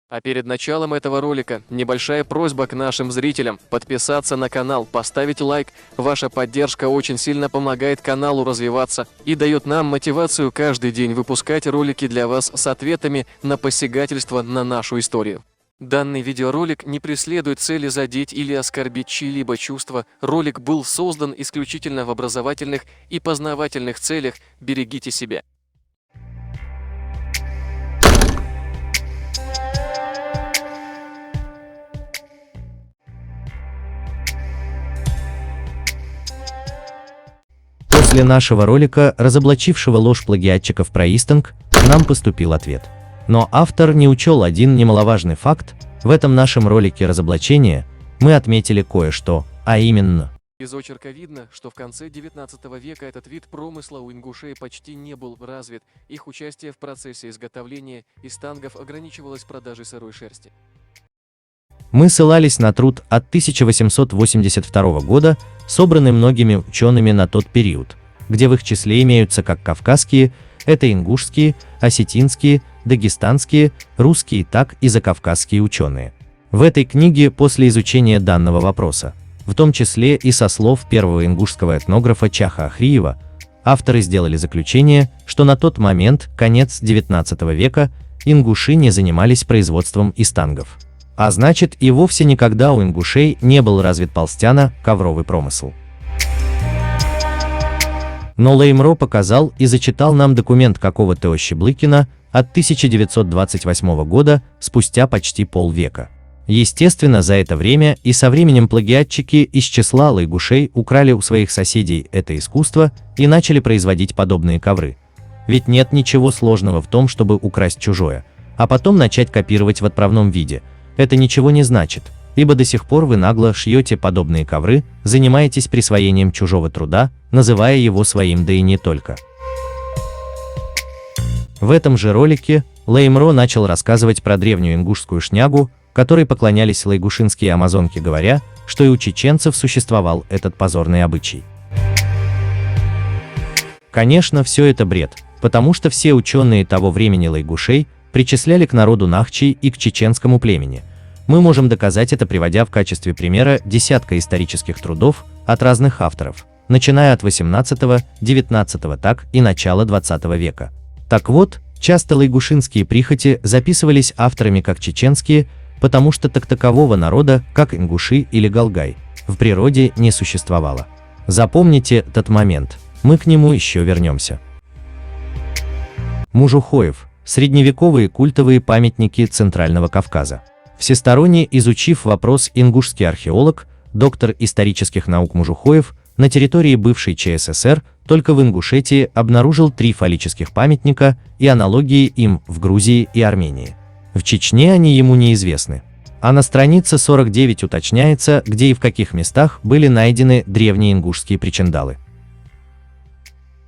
А перед началом этого ролика небольшая просьба к нашим зрителям подписаться на канал, поставить лайк. Ваша поддержка очень сильно помогает каналу развиваться и дает нам мотивацию каждый день выпускать ролики для вас с ответами на посягательство на нашу историю. Данный видеоролик не преследует цели задеть или оскорбить чьи-либо чувства. Ролик был создан исключительно в образовательных и познавательных целях. Берегите себя. После нашего ролика, разоблачившего ложь плагиатчиков про Истинг, к нам поступил ответ. Но автор не учел один немаловажный факт: в этом нашем ролике разоблачения мы отметили кое-что, а именно. Из очерка видно, что в конце 19 века этот вид промысла у ингушей почти не был развит, их участие в процессе изготовления истангов ограничивалось продажей сырой шерсти. Мы ссылались на труд от 1882 года, собранный многими учеными на тот период, где в их числе имеются как кавказские, это ингушские, осетинские, дагестанские, русские, так и закавказские ученые. В этой книге после изучения данного вопроса, в том числе и со слов первого ингушского этнографа Чаха Ахриева, авторы сделали заключение, что на тот момент, конец 19 века, ингуши не занимались производством истангов. А значит, и вовсе никогда у ингушей не был развит полстяно-ковровый промысел. Но Леймро показал и зачитал нам документ какого-то Ощеблыкина от 1928 года, спустя почти полвека. Естественно, за это время и со временем плагиатчики из числа лайгушей украли у своих соседей это искусство и начали производить подобные ковры. Ведь нет ничего сложного в том, чтобы украсть чужое, а потом начать копировать в отправном виде. Это ничего не значит, ибо до сих пор вы нагло шьете подобные ковры, занимаетесь присвоением чужого труда, называя его своим, да и не только. В этом же ролике Леймро начал рассказывать про древнюю ингушскую шнягу, которой поклонялись лайгушинские амазонки, говоря, что и у чеченцев существовал этот позорный обычай. Конечно, все это бред, потому что все ученые того времени лайгушей причисляли к народу нахчий и к чеченскому племени. Мы можем доказать это, приводя в качестве примера десятка исторических трудов от разных авторов, начиная от 18, 19, так и начала 20 века. Так вот, часто лайгушинские прихоти записывались авторами как чеченские, потому что такового народа, как ингуши или галгай, в природе не существовало. Запомните этот момент, мы к нему еще вернемся. Мужухоев – средневековые культовые памятники Центрального Кавказа. Всесторонне изучив вопрос, ингушский археолог, доктор исторических наук Мужухоев на территории бывшей ЧССР только в Ингушетии обнаружил 3 фаллических памятника и аналогии им в Грузии и Армении. В Чечне они ему неизвестны. А на странице 49 уточняется, где и в каких местах были найдены древние ингушские причиндалы.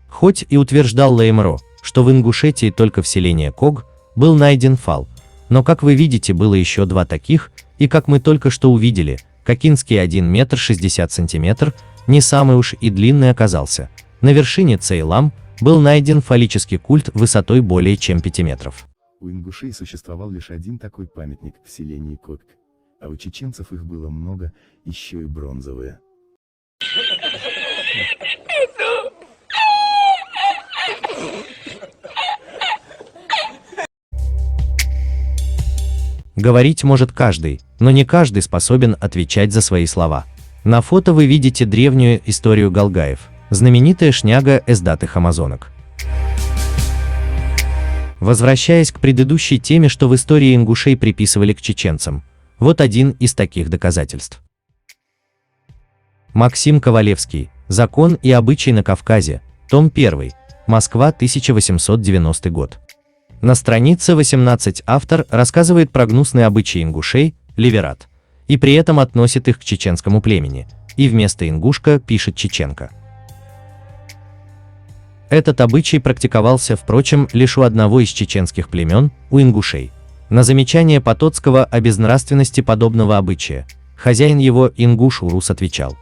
Хоть и утверждал Леймро, что в Ингушетии только в селении Ког был найден фал, но, как вы видите, было еще 2 таких, и как мы только что увидели, Кокинский 1 метр 60 сантиметров не самый уж и длинный оказался. На вершине Цейлам был найден фаллический культ высотой более чем 5 метров. У ингушей существовал лишь один такой памятник в селении Ког, а у чеченцев их было много, еще и бронзовые. Говорить может каждый, но не каждый способен отвечать за свои слова. На фото вы видите древнюю историю галгаев, знаменитая шняга эсдатых амазонок. Возвращаясь к предыдущей теме, что в истории ингушей приписывали к чеченцам, вот один из таких доказательств. Максим Ковалевский. Закон и обычай на Кавказе. Том 1. Москва, 1890 год. На странице 18 автор рассказывает про гнусные обычаи ингушей, ливерат, и при этом относит их к чеченскому племени, и вместо ингушка пишет чеченка. Этот обычай практиковался, впрочем, лишь у одного из чеченских племен, у ингушей. На замечание Потоцкого о безнравственности подобного обычая, хозяин его, ингуш Урус, отвечал: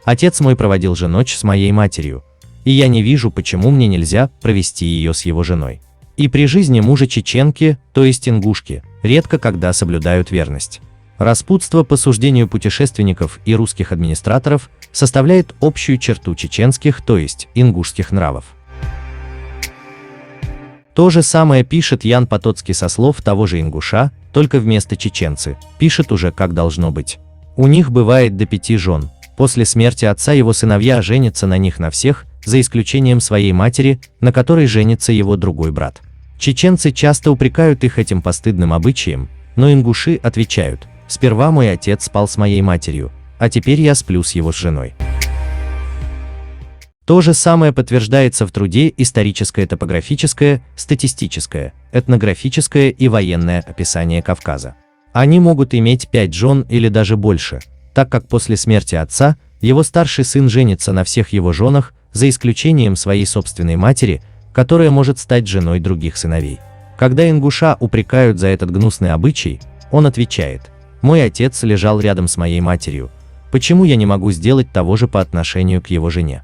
«Отец мой проводил же ночь с моей матерью, и я не вижу, почему мне нельзя провести ее с его женой». И при жизни мужа чеченки, то есть ингушки, редко когда соблюдают верность. Распутство, по суждению путешественников и русских администраторов, составляет общую черту чеченских, то есть ингушских нравов. То же самое пишет Ян Потоцкий со слов того же ингуша, только вместо чеченцы, пишет уже как должно быть. У них бывает до 5 жен. После смерти отца его сыновья женятся на них на всех, за исключением своей матери, на которой женится его другой брат. Чеченцы часто упрекают их этим постыдным обычаем, но ингуши отвечают: «Сперва мой отец спал с моей матерью, а теперь я сплю с его женой». То же самое подтверждается в труде «Историческое, топографическое, статистическое, этнографическое и военное описание Кавказа». Они могут иметь 5 жен или даже больше, так как после смерти отца его старший сын женится на всех его женах, за исключением своей собственной матери, которая может стать женой других сыновей. Когда ингуша упрекают за этот гнусный обычай, он отвечает: «Мой отец лежал рядом с моей матерью, почему я не могу сделать того же по отношению к его жене?»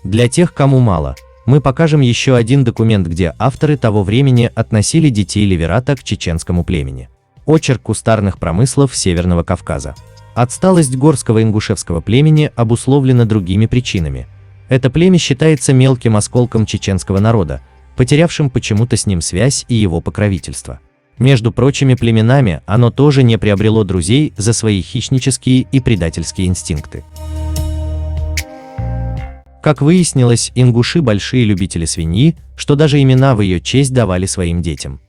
Для тех, кому мало, мы покажем еще один документ, где авторы того времени относили детей Леверата к чеченскому племени. Очерк кустарных промыслов Северного Кавказа. Отсталость горского ингушевского племени обусловлена другими причинами. Это племя считается мелким осколком чеченского народа, потерявшим почему-то с ним связь и его покровительство. Между прочими племенами оно тоже не приобрело друзей за свои хищнические и предательские инстинкты. Как выяснилось, ингуши большие любители свиньи, что даже имена в ее честь давали своим детям.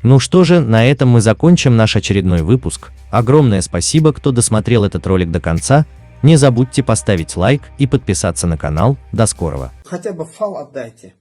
Ну что же, на этом мы закончим наш очередной выпуск. Огромное спасибо, кто досмотрел этот ролик до конца. Не забудьте поставить лайк и подписаться на канал. До скорого. Хотя бы фал отдайте.